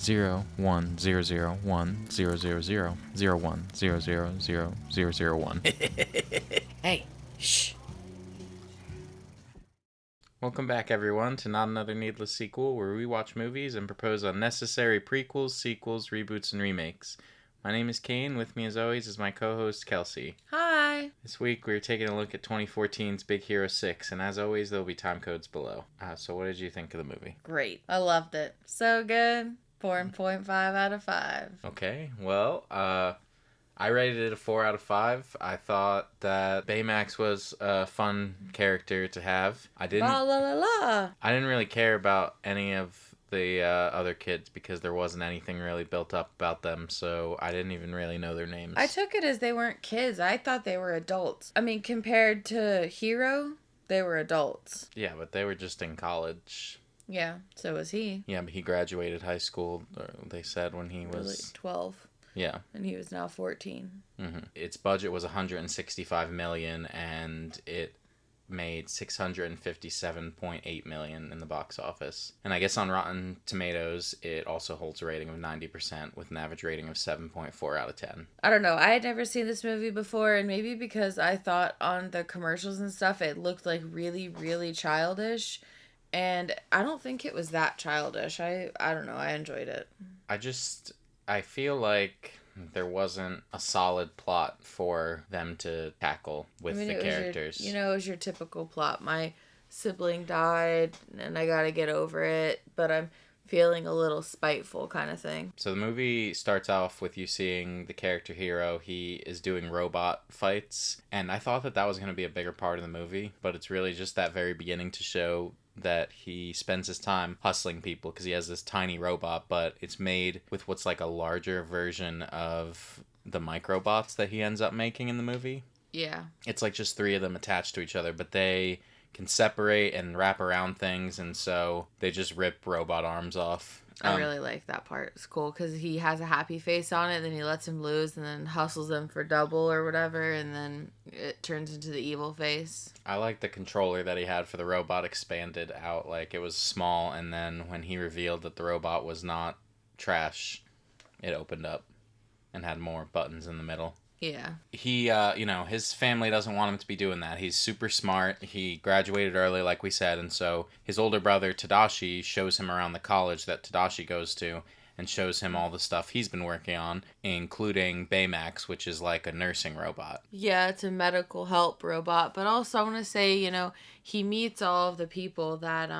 010010010000001. Hey, shh. Welcome back, everyone, to Not Another Needless Sequel, where we watch movies and propose unnecessary prequels, sequels, reboots, and remakes. My name is Kane. With me, as always, is my co-host, Kelsey. Hi. This week, we're taking a look at 2014's Big Hero 6, and as always, there'll be time codes below. So what did you think of the movie? Great. I loved it. So good. 4.5 out of 5. Okay, well, I rated it a 4 out of 5. I thought that Baymax was a fun character to have. I La la la la. didn't really care about any of the other kids because there wasn't anything really built up about them, so I didn't even really know their names. I took it as they weren't kids. I thought they were adults. I mean, compared to Hero, they were adults. Yeah, but they were just in college. Yeah, so was he. Yeah, but he graduated high school, they said, when he was... Really 12. Yeah. And he was now 14. Mm-hmm. Its budget was $165 million, and it made $657.8 million in the box office. And I guess on Rotten Tomatoes, it also holds a rating of 90% with an average rating of 7.4 out of 10. I don't know. I had never seen this movie before, and maybe because I thought on the commercials and stuff it looked like really, really childish. And I don't think it was that childish. I don't know. I enjoyed it. I feel like there wasn't a solid plot for them to tackle with the characters. It was your typical plot. My sibling died, and I gotta get over it, but I'm feeling a little spiteful kind of thing. So the movie starts off with you seeing the character Hero. He is doing robot fights, and I thought that was going to be a bigger part of the movie, but it's really just that very beginning to show that he spends his time hustling people because he has this tiny robot, but it's made with what's like a larger version of the microbots that he ends up making in the movie. Yeah. It's like just 3 of them attached to each other, but they can separate and wrap around things, and so they just rip robot arms off. I really like that part. It's cool because he has a happy face on it, then he lets him loose and then hustles him for double or whatever, and then it turns into the evil face. I like the controller that he had for the robot expanded out. Like, it was small, and then when he revealed that the robot was not trash, it opened up and had more buttons in the middle. Yeah. He, his family doesn't want him to be doing that. He's super smart. He graduated early, like we said, and so his older brother, Tadashi, shows him around the college that Tadashi goes to and shows him all the stuff he's been working on, including Baymax, which is like a nursing robot. Yeah, it's a medical help robot, but also I want to say, he meets all of the people that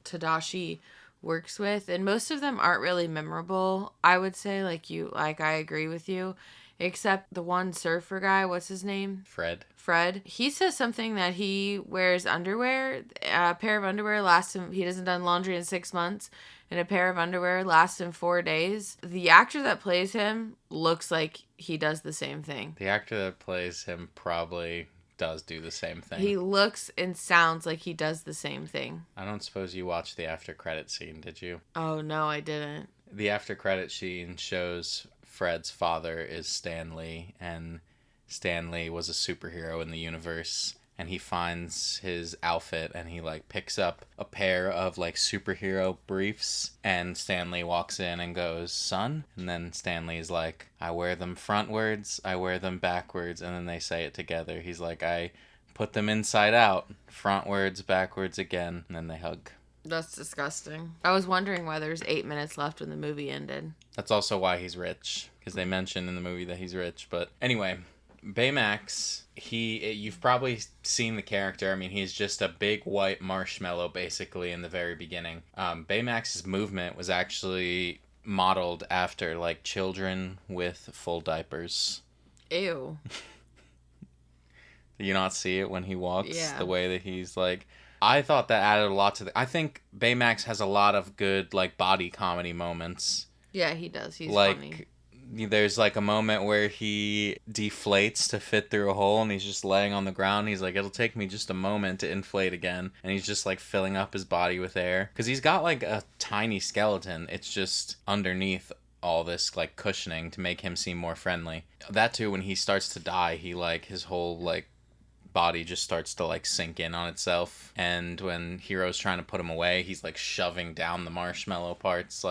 Tadashi works with, and most of them aren't really memorable, I would say, I agree with you. Except the one surfer guy, what's his name? Fred. He says something that he wears underwear. A pair of underwear lasts him, he hasn't done laundry in 6 months, and a pair of underwear lasts him 4 days. The actor that plays him looks like he does the same thing. The actor that plays him probably does do the same thing. He looks and sounds like he does the same thing. I don't suppose you watched the after credit scene, did you? Oh, no, I didn't. The after credit scene shows Fred's father is Stan Lee, and Stan Lee was a superhero in the universe, and he finds his outfit, and he picks up a pair of superhero briefs, and Stan Lee walks in and goes, "Son?" And then Stan Lee's like, "I wear them frontwards, I wear them backwards," and then they say it together. He's like, "I put them inside out, frontwards, backwards again," and then they hug. That's disgusting. I was wondering why there's 8 minutes left when the movie ended. That's also why he's rich, because they mention in the movie that he's rich. But anyway, Baymax, you've probably seen the character. I mean, he's just a big white marshmallow, basically, in the very beginning. Baymax's movement was actually modeled after, children with full diapers. Ew. Do you not see it when he walks? Yeah. The way that he's I thought that added a lot to I think Baymax has a lot of good, body comedy moments. Yeah, he does. He's funny. There's, a moment where he deflates to fit through a hole, and he's just laying on the ground. He's like, "It'll take me just a moment to inflate again." And he's just, filling up his body with air. Because he's got, a tiny skeleton. It's just underneath all this, cushioning to make him seem more friendly. That, too, when he starts to die, he, his whole, body just starts to sink in on itself, and when Hero's trying to put him away, he's shoving down the marshmallow parts.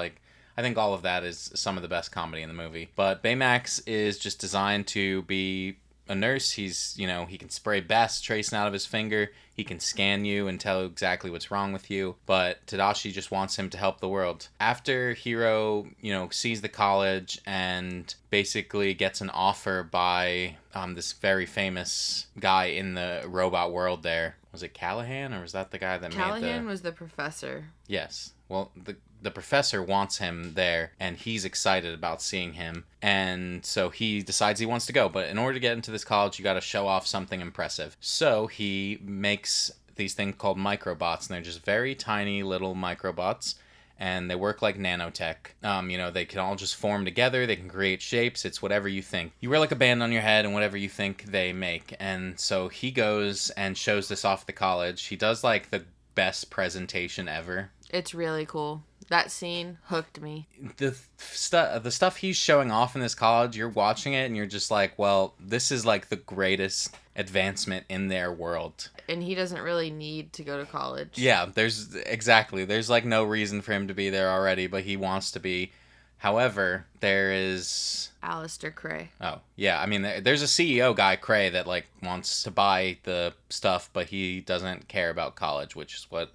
I think all of that is some of the best comedy in the movie. But Baymax is just designed to be a nurse. He's, he can spray best tracing out of his finger. He can scan you and tell exactly what's wrong with you. But Tadashi just wants him to help the world. After Hiro, sees the college and basically gets an offer by this very famous guy in the robot world there. Was it Callahan, or was that the guy that Callahan was the professor. Yes. Well, the professor wants him there, and he's excited about seeing him. And so he decides he wants to go. But in order to get into this college, you got to show off something impressive. So he makes these things called microbots, and they're just very tiny little microbots. And they work like nanotech. They can all just form together. They can create shapes. It's whatever you think. You wear like a band on your head, and whatever you think they make. And so he goes and shows this off at the college. He does like the best presentation ever. It's really cool. That scene hooked me. The stuff he's showing off in this college, you're watching it and you're just like, well, this is like the greatest advancement in their world. And he doesn't really need to go to college. Yeah, there's like no reason for him to be there already, but he wants to be. However, there is Alistair Cray. Oh, yeah. I mean, there's a CEO guy, Cray, that like wants to buy the stuff, but he doesn't care about college, which is what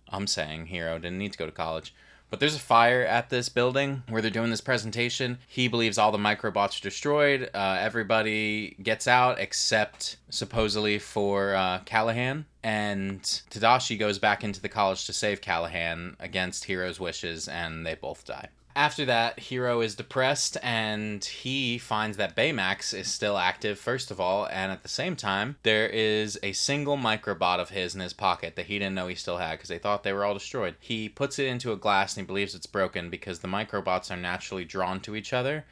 I'm saying. Hiro didn't need to go to college. But there's a fire at this building where they're doing this presentation. He believes all the microbots are destroyed. Everybody gets out except supposedly for Callahan. And Tadashi goes back into the college to save Callahan against Hiro's wishes, and they both die. After that, Hiro is depressed, and he finds that Baymax is still active, first of all, and at the same time, there is a single microbot of his in his pocket that he didn't know he still had, because they thought they were all destroyed. He puts it into a glass, and he believes it's broken, because the microbots are naturally drawn to each other,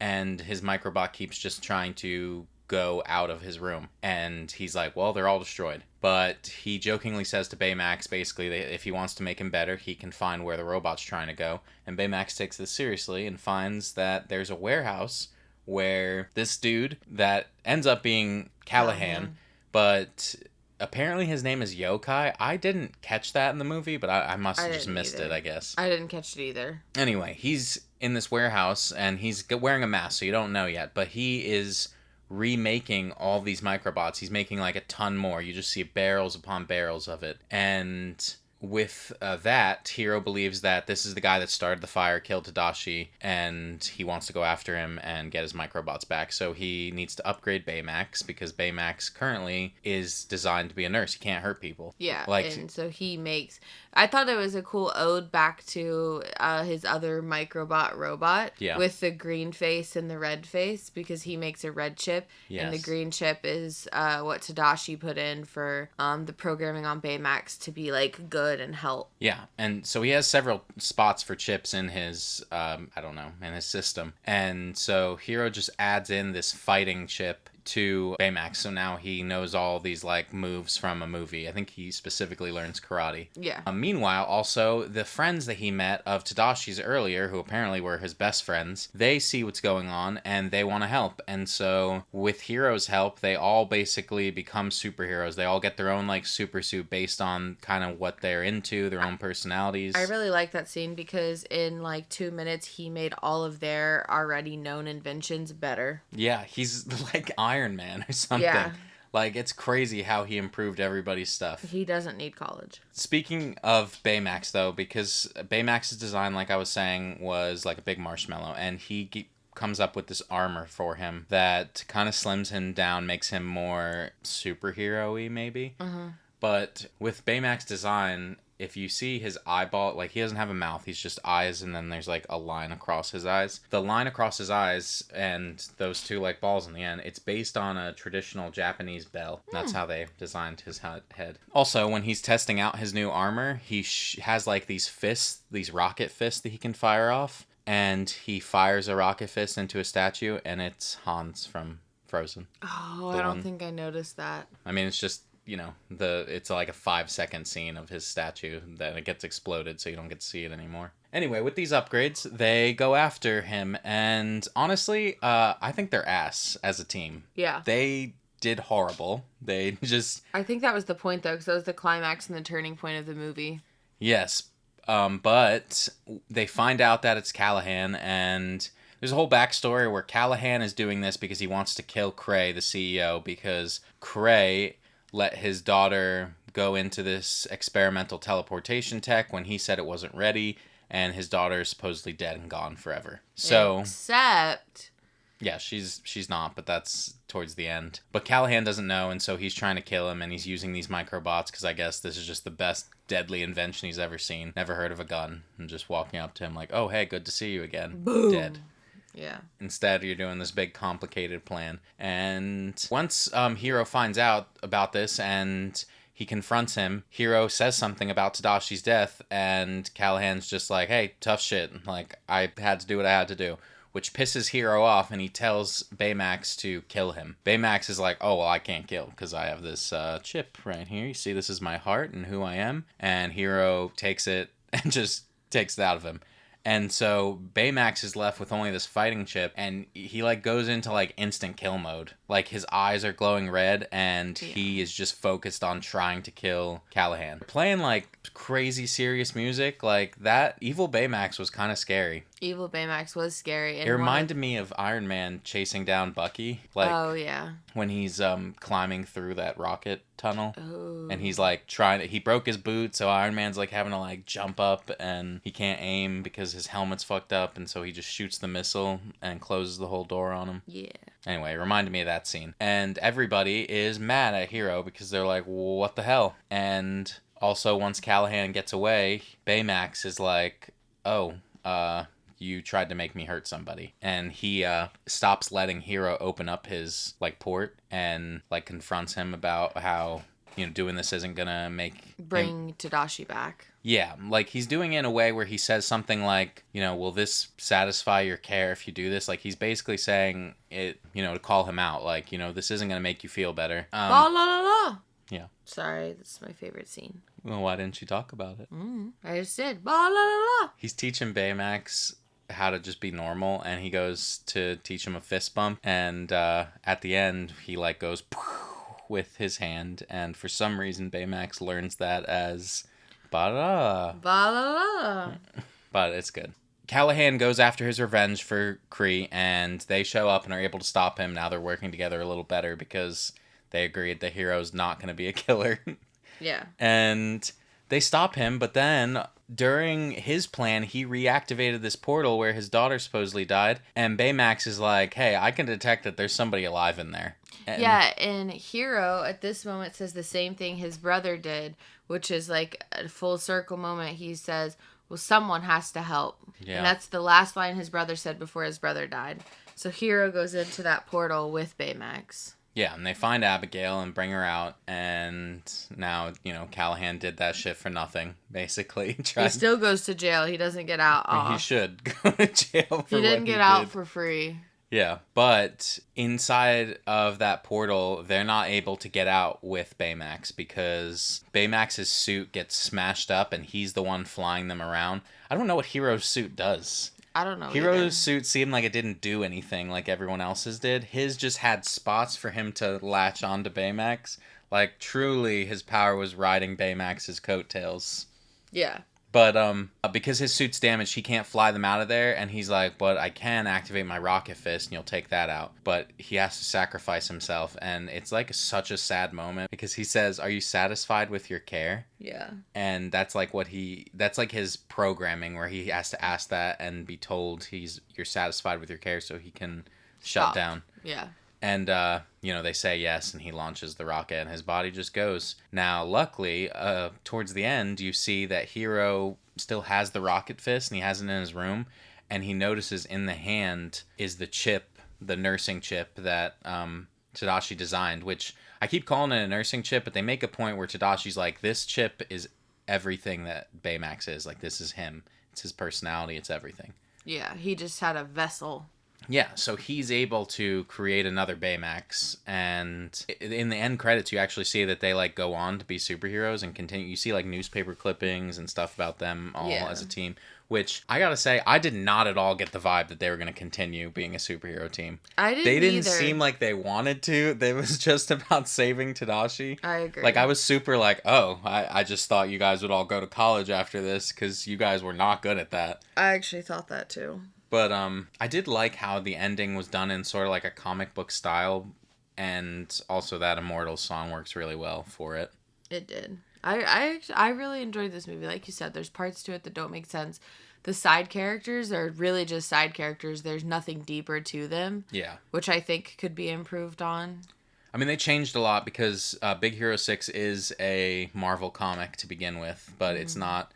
and his microbot keeps just trying to go out of his room. And he's like, well, they're all destroyed. But he jokingly says to Baymax, basically, that if he wants to make him better, he can find where the robot's trying to go. And Baymax takes this seriously and finds that there's a warehouse where this dude that ends up being Callahan, but apparently his name is Yokai. I didn't catch that in the movie, but I must have just missed it, I guess. I didn't catch it either. Anyway, he's in this warehouse, and he's wearing a mask, so you don't know yet, but he is remaking all these microbots. He's making like a ton more. You just see barrels upon barrels of it. And with that, Hiro believes that this is the guy that started the fire, killed Tadashi, and he wants to go after him and get his microbots back. So he needs to upgrade Baymax, because Baymax currently is designed to be a nurse. He can't hurt people. Yeah, and so he makes... I thought it was a cool ode back to his other microbot robot with the green face and the red face, because he makes a red chip, and the green chip is what Tadashi put in for the programming on Baymax to be like good and help. Yeah, and so he has several spots for chips in his, in his system. And so Hiro just adds in this fighting chip to Baymax, so now he knows all these like moves from a movie. I think he specifically learns karate. Yeah. Meanwhile, also, the friends that he met of Tadashi's earlier, who apparently were his best friends, they see what's going on and they want to help. And so with Hiro's help, they all basically become superheroes. They all get their own like super suit based on kind of what they're into, their own personalities. I really like that scene because in like 2 minutes he made all of their already known inventions better. Yeah, he's like Iron Man or something. Yeah. Like, it's crazy how he improved everybody's stuff. He doesn't need college. Speaking of Baymax, though, because Baymax's design, like I was saying, was like a big marshmallow, and he comes up with this armor for him that kind of slims him down, makes him more superhero-y, maybe. Uh-huh. But with Baymax design, if you see his eyeball, like he doesn't have a mouth, he's just eyes, and then there's like a line across his eyes. The line across his eyes and those two like balls in the end, it's based on a traditional Japanese bell. That's how they designed his head. Also, when he's testing out his new armor, he has like these fists, these rocket fists that he can fire off, and he fires a rocket fist into a statue, and it's Hans from Frozen. Oh, I don't think I noticed that. I mean, it's just... it's like a 5-second scene of his statue, then it gets exploded, so you don't get to see it anymore. Anyway, with these upgrades, they go after him, and honestly, I think they're ass as a team. Yeah. They did horrible. They just... I think that was the point, though, because that was the climax and the turning point of the movie. Yes. But they find out that it's Callahan, and there's a whole backstory where Callahan is doing this because he wants to kill Cray, the CEO, because Cray let his daughter go into this experimental teleportation tech when he said it wasn't ready, and his daughter is supposedly dead and gone forever. So Except yeah, she's not, but that's towards the end. But Callahan doesn't know, and so he's trying to kill him, and he's using these microbots because I guess this is just the best deadly invention he's ever seen. Never heard of a gun, and just walking up to him like, "Oh, hey, good to see you again." boom. Dead. Yeah. Instead, you're doing this big, complicated plan. And once Hiro finds out about this and he confronts him, Hiro says something about Tadashi's death, and Callahan's just like, hey, tough shit. Like, I had to do what I had to do. Which pisses Hiro off, and he tells Baymax to kill him. Baymax is like, oh, well, I can't kill because I have this chip right here. You see, this is my heart and who I am. And Hiro takes it and just takes it out of him. And so Baymax is left with only this fighting chip, and he like goes into like instant kill mode. Like his eyes are glowing red, and he is just focused on trying to kill Callahan. Playing like crazy serious music like that, Evil Baymax was kind of scary. Evil Baymax was scary. And it reminded me of Iron Man chasing down Bucky. Like, oh yeah, when he's climbing through that rocket tunnel. Oh. And he's like he broke his boot, so Iron Man's like having to like jump up, and he can't aim because his helmet's fucked up, and so he just shoots the missile and closes the whole door on him. Yeah. Anyway, it reminded me of that scene. And everybody is mad at Hiro because they're like, well, what the hell? And also, once Callahan gets away, Baymax is like, oh, you tried to make me hurt somebody. And he stops letting Hiro open up his like port and like confronts him about how, you know, doing this isn't gonna bring Tadashi back. Yeah, like he's doing it in a way where he says something like, you know, will this satisfy your care if you do this? Like he's basically saying it, you know, to call him out. Like, you know, this isn't gonna make you feel better. La la la la. Yeah. Sorry, that's my favorite scene. Well, why didn't you talk about it? I just did. La la la la. He's teaching Baymax how to just be normal, and he goes to teach him a fist bump, and at the end he like goes with his hand, and for some reason Baymax learns that as ba-da. Ba-la-la. But it's good. Callahan goes after his revenge for Kree, and they show up and are able to stop him. Now they're working together a little better because they agreed the hero's not going to be a killer. Yeah. And they stop him, but then during his plan, he reactivated this portal where his daughter supposedly died, and Baymax is like, hey, I can detect that there's somebody alive in there. And yeah, and Hiro at this moment says the same thing his brother did, which is like a full circle moment. He says, well, someone has to help. Yeah. And that's the last line his brother said before his brother died. So Hiro goes into that portal with Baymax. Yeah, and they find Abigail and bring her out, and now, you know, Callahan did that shit for nothing, basically. He still goes to jail. He doesn't get out off. He should go to jail for He didn't what get he out did. for free. Yeah, but inside of that portal, they're not able to get out with Baymax because Baymax's suit gets smashed up and he's the one flying them around. I don't know what Hiro's suit does. I don't know. Hiro's either. suit seemed like it didn't do anything like everyone else's did. His just had spots for him to latch onto Baymax. Like, truly, his power was riding Baymax's coattails. Yeah. But because his suit's damaged, he can't fly them out of there, and he's like, but I can activate my rocket fist, and you'll take that out. But he has to sacrifice himself, and it's like such a sad moment, because he says, are you satisfied with your care? Yeah. And that's like that's like his programming, where he has to ask that and be told you're satisfied with your care, so he can shut down. Yeah. And, you know, they say yes, and he launches the rocket, and his body just goes. Now, luckily, towards the end, you see that Hiro still has the rocket fist, and he has it in his room, and he notices in the hand is the chip, the nursing chip that Tadashi designed, which I keep calling it a nursing chip, but they make a point where Tadashi's like, this chip is everything that Baymax is. Like, this is him. It's his personality. It's everything. Yeah, he just had a vessel. Yeah, so he's able to create another Baymax, and in the end credits, you actually see that they like go on to be superheroes and continue. You see like newspaper clippings and stuff about them all Yeah. as a team. Which I gotta say, I did not at all get the vibe that they were gonna continue being a superhero team. I They didn't didn't either. seem like they wanted to. It was just about saving Tadashi. I Like I agree. was super like, oh, I just thought you guys would all go to college after this because you guys were not good at that. I actually thought that too. But I did like how the ending was done in sort of like a comic book style, and also that Immortal song works really well for it. It did. I really enjoyed this movie. Like you said, there's parts to it that don't make sense. The side characters are really just side characters. There's nothing deeper to them, Yeah. which I think could be improved on. I mean, they changed a lot because Big Hero 6 is a Marvel comic to begin with, but it's not.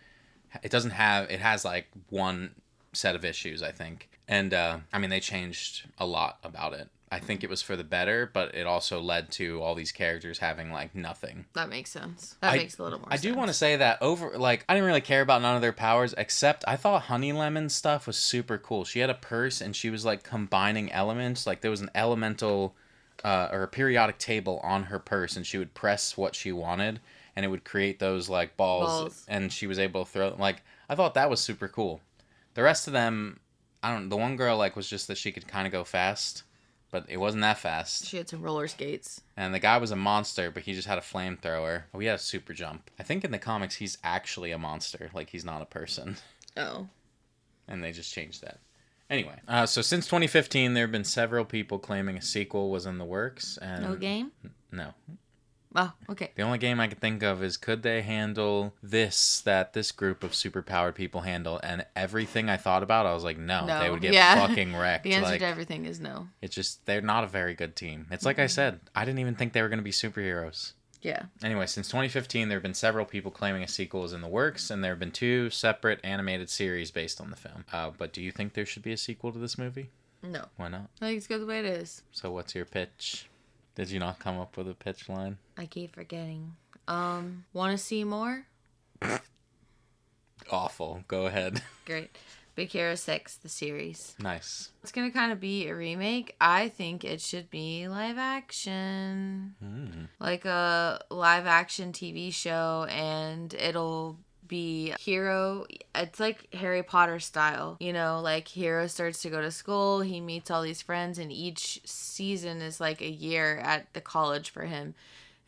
It doesn't have. It has like one set of issues, I think. And I mean, they changed a lot about it. I think it was for the better, but it also led to all these characters having like nothing. That makes sense. That I makes a little more I sense. do want to say that over like I didn't really care about none of their powers except I thought Honey Lemon stuff was super cool. She had a purse and she was like combining elements. Like there was an elemental or a periodic table on her purse and she would press what she wanted and it would create those like balls, and she was able to throw them. Like I thought that was super cool. The rest of them, I don't. The one girl like was just that she could kind of go fast, but it wasn't that fast. She had some roller skates. And the guy was a monster, but he just had a flamethrower. Oh, he had a super jump. I think in the comics he's actually a monster, like he's not a person, Oh. and they just changed that. Anyway, so since 2015, there have been several people claiming a sequel was in the works, and No game? no. Oh, okay. The only game I could think of is could they handle this that this group of superpowered people handle? And everything I thought about, I was like, no, No. they would get Yeah. fucking wrecked. The answer like, to everything is no. it's just they're not a very good team. It's like I said, I didn't even think they were going to be superheroes. Yeah. Anyway, since 2015, there have been several people claiming a sequel is in the works, and there have been 2 separate animated series based on the film. But do you think there should be a sequel to this movie? No. Why not? I think it's good the way it is. So what's your pitch? Did you not come up with a pitch line? I keep forgetting. Want to see more? Awful. Go ahead. Great. Big Hero 6, the series. Nice. It's going to kind of be a remake. I think it should be live action. Like a live action TV show, and it'll be Hero. It's like Harry Potter style. You know, like Hero starts to go to school, he meets all these friends, and each season is like a year at the college for him.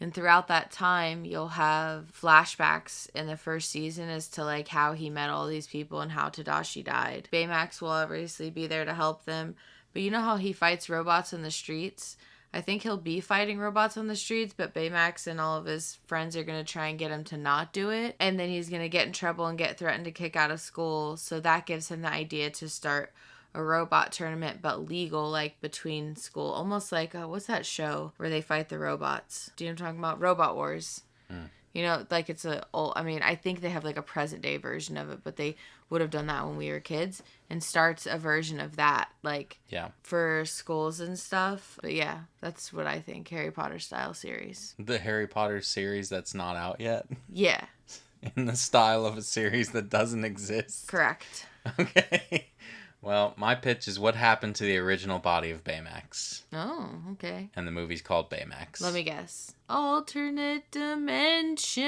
And throughout that time, you'll have flashbacks in the first season as to like how he met all these people and how Tadashi died. Baymax will obviously be there to help them. But you know how he fights robots in the streets? I think he'll be fighting robots on the streets, but Baymax and all of his friends are going to try and get him to not do it. And then he's going to get in trouble and get threatened to kick out of school. So that gives him the idea to start a robot tournament, but legal, like between school, almost like what's that show where they fight the robots? Do you know what I'm talking about? Robot Wars. You know, like it's a old. I mean, I think they have like a present day version of it, but they would have done that when we were kids, and starts a version of that, like for schools and stuff. But yeah, that's what I think. Harry Potter style series. The Harry Potter series that's not out yet. Yeah. In the style of a series that doesn't exist. Correct. Okay. Well, my pitch is what happened to the original body of Baymax. Oh, okay. And the movie's called Baymax. Let me guess. Alternate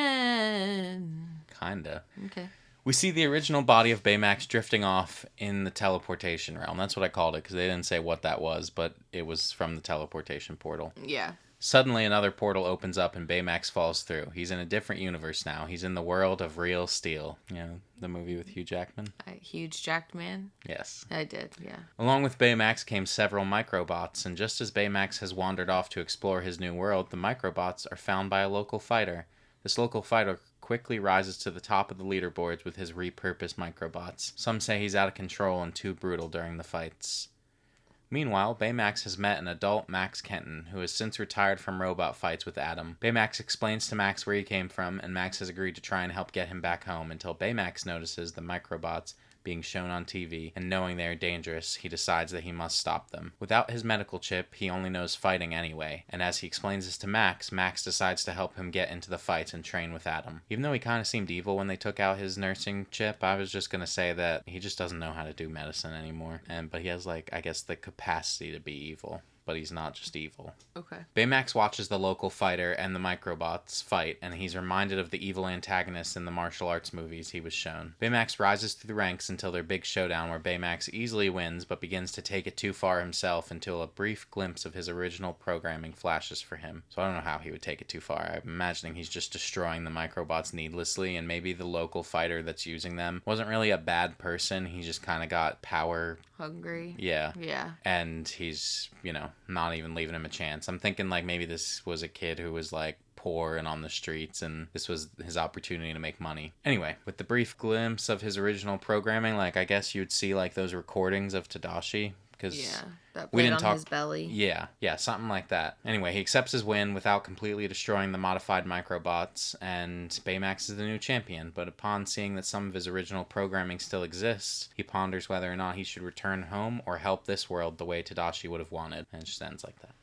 dimension. Kinda. Okay. We see the original body of Baymax drifting off in the teleportation realm. That's what I called it because they didn't say what that was, but it was from the teleportation portal. Yeah. Suddenly, another portal opens up and Baymax falls through. He's in a different universe now. He's in the world of Real Steel. You know, the movie with Hugh Jackman? Huge jacked man? Yes. I did, yeah. Along with Baymax came several microbots, and just as Baymax has wandered off to explore his new world, the microbots are found by a local fighter. This local fighter quickly rises to the top of the leaderboards with his repurposed microbots. Some say he's out of control and too brutal during the fights. Meanwhile, Baymax has met an adult Max Kenton, who has since retired from robot fights with Adam. Baymax explains to Max where he came from, and Max has agreed to try and help get him back home until Baymax notices the microbots being shown on TV, and knowing they are dangerous, he decides that he must stop them. Without his medical chip, he only knows fighting anyway, and as he explains this to Max, Max decides to help him get into the fights and train with Adam. Even though he kind of seemed evil when they took out his nursing chip, I was just gonna say that he just doesn't know how to do medicine anymore, but he has, like, I guess the capacity to be evil. But he's not just evil. Okay. Baymax watches the local fighter and the microbots fight, and he's reminded of the evil antagonists in the martial arts movies he was shown. Baymax rises through the ranks until their big showdown where Baymax easily wins, but begins to take it too far himself until a brief glimpse of his original programming flashes for him. So I don't know how he would take it too far. I'm imagining he's just destroying the microbots needlessly, and maybe the local fighter that's using them wasn't really a bad person. He just kind of got power Hungry. Yeah. Yeah. And he's, not even leaving him a chance. I'm thinking, like, maybe this was a kid who was, like, poor and on the streets, and this was his opportunity to make money. Anyway, with the brief glimpse of his original programming, like, I guess you'd see, like, those recordings of Tadashi. Because that we played didn't on talk his belly. Yeah, something like that. Anyway, he accepts his win without completely destroying the modified microbots, and Baymax is the new champion. But upon seeing that some of his original programming still exists, he ponders whether or not he should return home or help this world the way Tadashi would have wanted. And it just ends like that.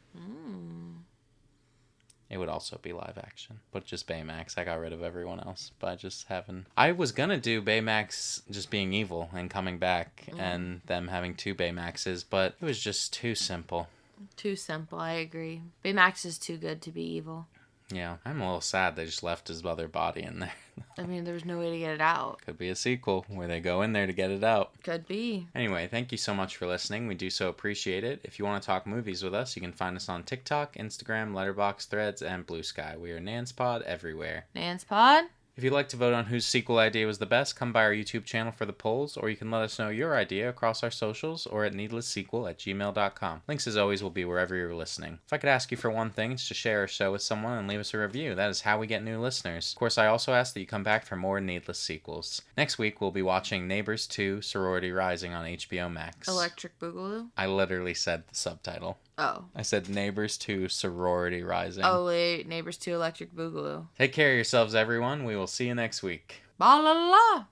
It would also be live action, but just Baymax. I got rid of everyone else by just having... I was gonna do Baymax just being evil and coming back and them having two Baymaxes, but it was just too simple. Too simple, I agree. Baymax is too good to be evil. Yeah, I'm a little sad they just left his other body in there. I mean, there was no way to get it out. Could be a sequel where they go in there to get it out. Could be. Anyway, thank you so much for listening. We do so appreciate it. If you want to talk movies with us, you can find us on TikTok, Instagram, Letterboxd, Threads, and Blue Sky. We are Nanspod everywhere. Nanspod? If you'd like to vote on whose sequel idea was the best, come by our YouTube channel for the polls, or you can let us know your idea across our socials or at needlesssequel@gmail.com. Links, as always, will be wherever you're listening. If I could ask you for one thing, it's to share our show with someone and leave us a review. That is how we get new listeners. Of course, I also ask that you come back for more Needless Sequels. Next week, we'll be watching Neighbors 2 Sorority Rising on HBO Max. Electric Boogaloo? I literally said the subtitle. Oh. I said Neighbors 2 Sorority Rising. Oh, wait. Neighbors 2 Electric Boogaloo. Take care of yourselves, everyone. We will see you next week. Ba la la la.